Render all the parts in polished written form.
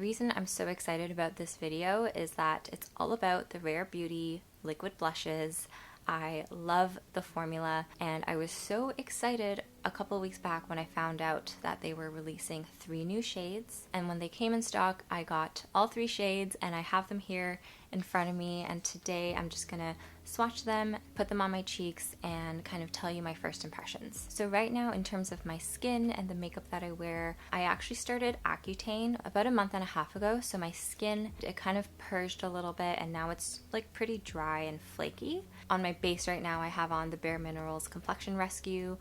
reason I'm so excited about this video is that it's all about the Rare Beauty liquid blushes. I love the formula, and I was so excited a couple weeks back when I found out that they were releasing 3 new shades. And when they came in stock, I got all 3 shades, and I have them here in front of me. And today I'm just gonna swatch them, put them on my cheeks, and kind of tell you my first impressions. So right now, in terms of my skin and the makeup that I wear, I actually started Accutane about a month and a half ago. So my skin, it kind of purged a little bit, and now it's like pretty dry and flaky. On my base right now, I have on the Bare Minerals Complexion Rescue.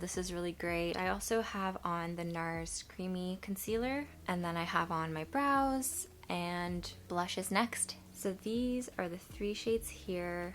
This is really great. I also have on the NARS Creamy Concealer, and then I have on my brows, and blush is next. So these are the 3 shades here.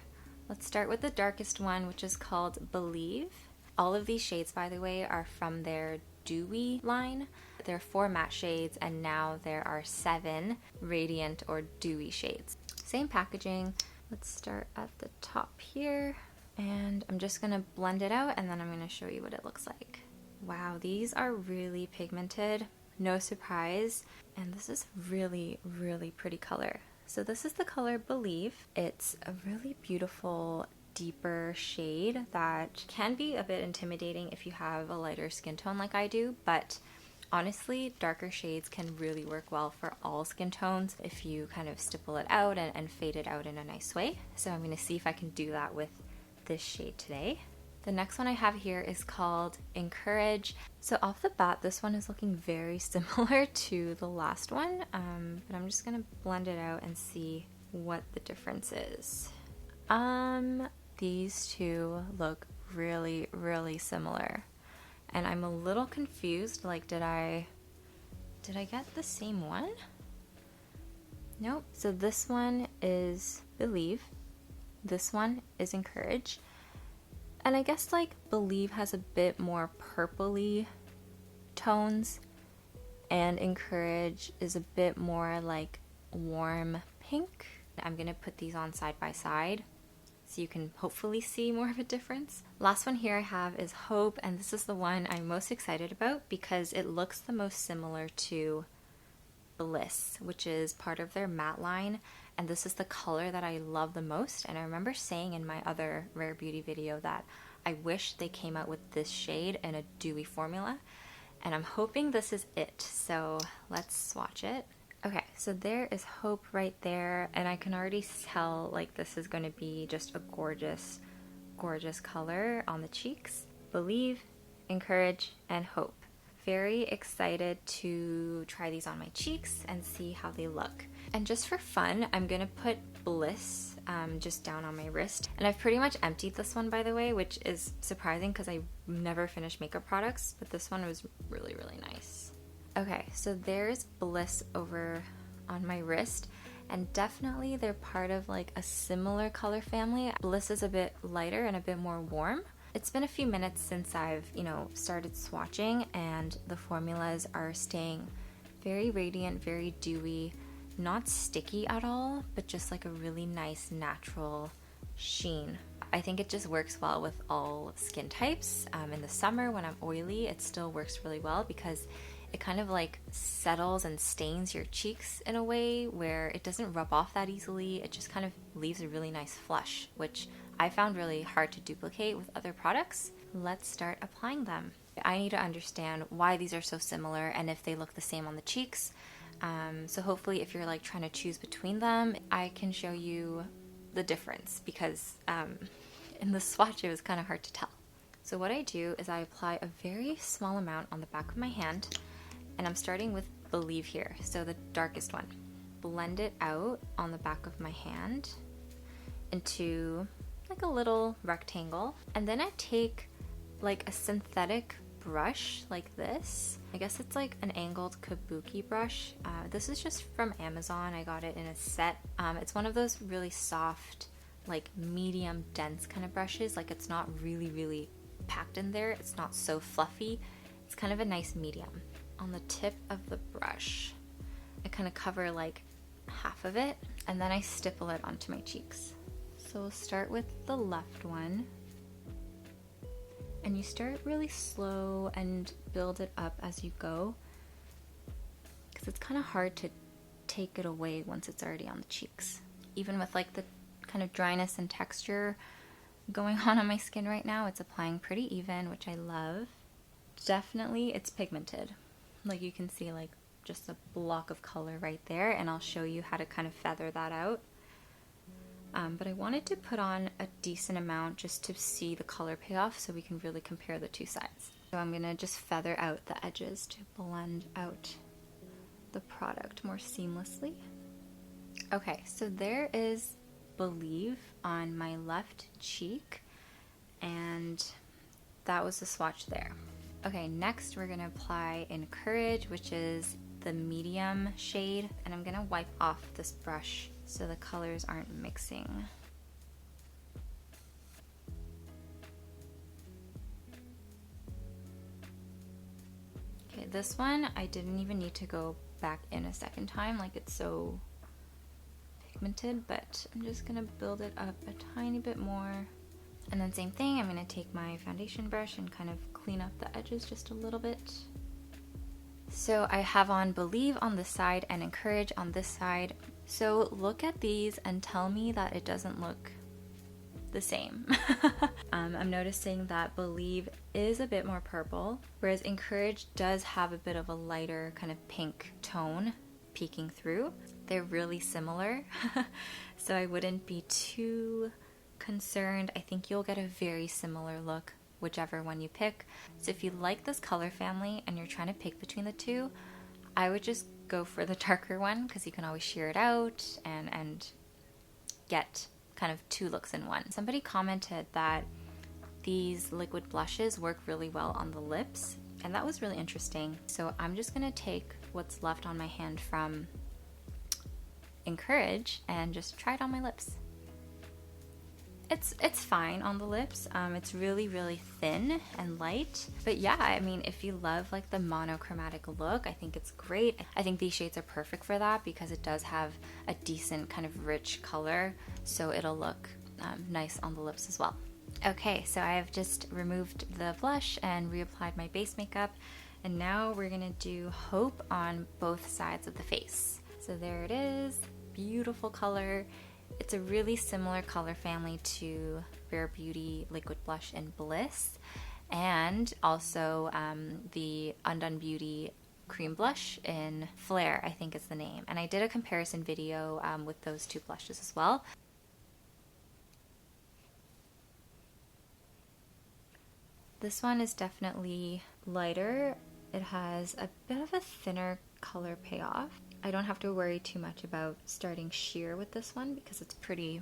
Let's start with the darkest one, which is called Believe. All of these shades, by the way, are from their Dewy line. There are 4 matte shades, and now there are 7 radiant or dewy shades. Same packaging. Let's start at the top here, and I'm just gonna blend it out, and then I'm gonna show you what it looks like. Wow, these are really pigmented, no surprise, and this is really, really pretty color. So this is the color Believe. It's a really beautiful, deeper shade that can be a bit intimidating if you have a lighter skin tone like I do, but honestly, darker shades can really work well for all skin tones if you kind of stipple it out and fade it out in a nice way. So I'm going to see if I can do that with this shade today. The next one I have here is called Encourage. So off the bat, this one is looking very similar to the last one, but I'm just going to blend it out and see what the difference is. These two look really, really similar. And I'm a little confused, like did I get the same one? Nope. So this one is Believe, this one is Encourage, and I guess like Believe has a bit more purpley tones, and Encourage is a bit more like warm pink. I'm gonna put these on side by side so you can hopefully see more of a difference. Last one here I have is Hope, and this is the one I'm most excited about because it looks the most similar to Bliss, which is part of their matte line, and this is the color that I love the most. And I remember saying in my other Rare Beauty video that I wish they came out with this shade in a dewy formula, and I'm hoping this is it. So let's swatch it. Okay, so there is Hope right there, and I can already tell like this is going to be just a gorgeous, gorgeous color on the cheeks. Believe, Encourage, and Hope. Very excited to try these on my cheeks and see how they look. And just for fun, I'm going to put Bliss just down on my wrist. And I've pretty much emptied this one, by the way, which is surprising because I never finish makeup products, but this one was really, really nice. Okay, so there's Bliss over on my wrist, and definitely they're part of like a similar color family. Bliss is a bit lighter and a bit more warm. It's been a few minutes since I've, started swatching, and the formulas are staying very radiant, very dewy, not sticky at all, but just like a really nice natural sheen. I think it just works well with all skin types. In the summer when I'm oily, it still works really well because it kind of like settles and stains your cheeks in a way where it doesn't rub off that easily. It just kind of leaves a really nice flush, which I found really hard to duplicate with other products. Let's start applying them. I need to understand why these are so similar and if they look the same on the cheeks. So hopefully if you're like trying to choose between them, I can show you the difference because in the swatch it was kind of hard to tell. So what I do is I apply a very small amount on the back of my hand, and I'm starting with Believe here, so the darkest one. Blend it out on the back of my hand into like a little rectangle, and then I take like a synthetic brush like this. I guess it's like an angled kabuki brush. This is just from Amazon. I got it in a set. It's one of those really soft, like medium dense kind of brushes. Like it's not really, really packed in there. It's not so fluffy. It's kind of a nice medium. On the tip of the brush, I kind of cover like half of it, and then I stipple it onto my cheeks. So we'll start with the left one, and you start really slow and build it up as you go, because it's kind of hard to take it away once it's already on the cheeks. Even with like the kind of dryness and texture going on my skin right now, it's applying pretty even, which I love. Definitely it's pigmented. Like you can see like just a block of color right there, and I'll show you how to kind of feather that out. But I wanted to put on a decent amount just to see the color payoff so we can really compare the two sides. So I'm gonna just feather out the edges to blend out the product more seamlessly. Okay, so there is Believe on my left cheek, and that was the swatch there. Okay, next we're gonna apply Encourage, which is the medium shade, and I'm gonna wipe off this brush so the colors aren't mixing. Okay, this one I didn't even need to go back in a second time, like it's so pigmented, but I'm just gonna build it up a tiny bit more. And then same thing, I'm gonna take my foundation brush and kind of clean up the edges just a little bit. So I have on Believe on this side and Encourage on this side. So look at these and tell me that it doesn't look the same. I'm noticing that Believe is a bit more purple, whereas Encourage does have a bit of a lighter kind of pink tone peeking through. They're really similar, so I wouldn't be too concerned. I think you'll get a very similar look whichever one you pick. So if you like this color family and you're trying to pick between the two, I would just go for the darker one because you can always sheer it out and get kind of two looks in one. Somebody commented that these liquid blushes work really well on the lips, and that was really interesting. So I'm just gonna take what's left on my hand from Encourage and just try it on my lips. It's fine on the lips. It's really, really thin and light. But yeah, I mean, if you love like the monochromatic look, I think it's great. I think these shades are perfect for that because it does have a decent kind of rich color, so it'll look nice on the lips as well. Okay, so I've just removed the blush and reapplied my base makeup, and now we're gonna do Hope on both sides of the face. So there it is, beautiful color. It's a really similar color family to Rare Beauty Liquid Blush in Bliss, and also the Undone Beauty Cream Blush in Flare, I think is the name. And I did a comparison video with those two blushes as well. This one is definitely lighter. It has a bit of a thinner color payoff. I don't have to worry too much about starting sheer with this one because it's pretty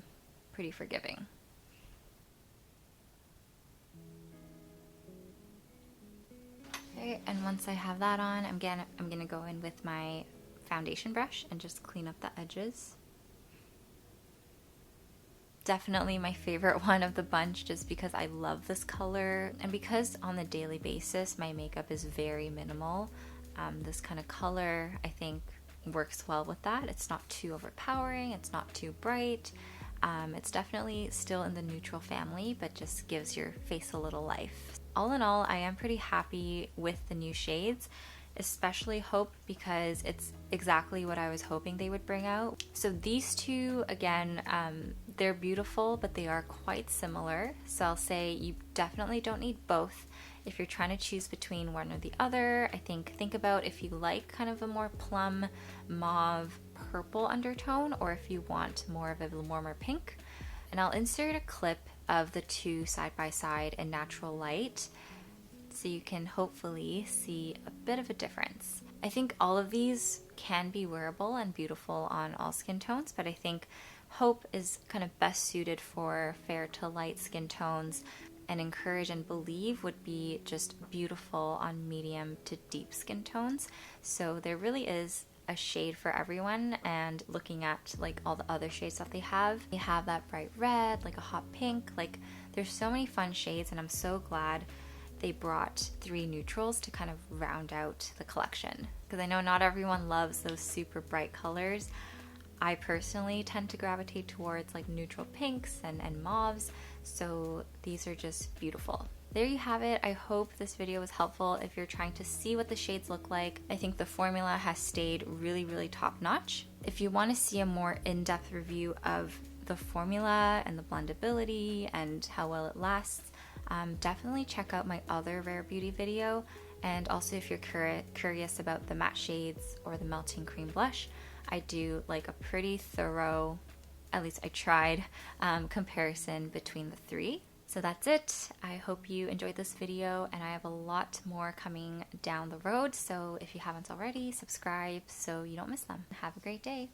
forgiving. Okay, and once I have that on, I'm gonna go in with my foundation brush and just clean up the edges. Definitely my favorite one of the bunch just because I love this color, and because on the daily basis my makeup is very minimal. This kind of color I think works well with that. It's not too overpowering, it's not too bright. It's definitely still in the neutral family, but just gives your face a little life. All in all, I am pretty happy with the new shades, especially Hope because it's exactly what I was hoping they would bring out. So these two, again, they're beautiful, but they are quite similar. So I'll say you definitely don't need both. If you're trying to choose between one or the other, I think about if you like kind of a more plum, mauve, purple undertone, or if you want more of a warmer pink. And I'll insert a clip of the two side by side in natural light so you can hopefully see a bit of a difference. I think all of these can be wearable and beautiful on all skin tones, but I think Hope is kind of best suited for fair to light skin tones, and Encourage and Believe would be just beautiful on medium to deep skin tones. So there really is a shade for everyone, and looking at like all the other shades that they have that bright red, like a hot pink, like there's so many fun shades, and I'm so glad they brought 3 neutrals to kind of round out the collection, because I know not everyone loves those super bright colors. I personally tend to gravitate towards like neutral pinks and mauves, so these are just beautiful. there you have it. I hope this video was helpful if you're trying to see what the shades look like. I think the formula has stayed really, really top notch. If you want to see a more in-depth review of the formula and the blendability and how well it lasts, definitely check out my other Rare Beauty video. And also if you're curious about the matte shades or the melting cream blush, I do like a pretty thorough, at least I tried, comparison between the three. So that's it. I hope you enjoyed this video, and I have a lot more coming down the road. So if you haven't already, subscribe so you don't miss them. Have a great day.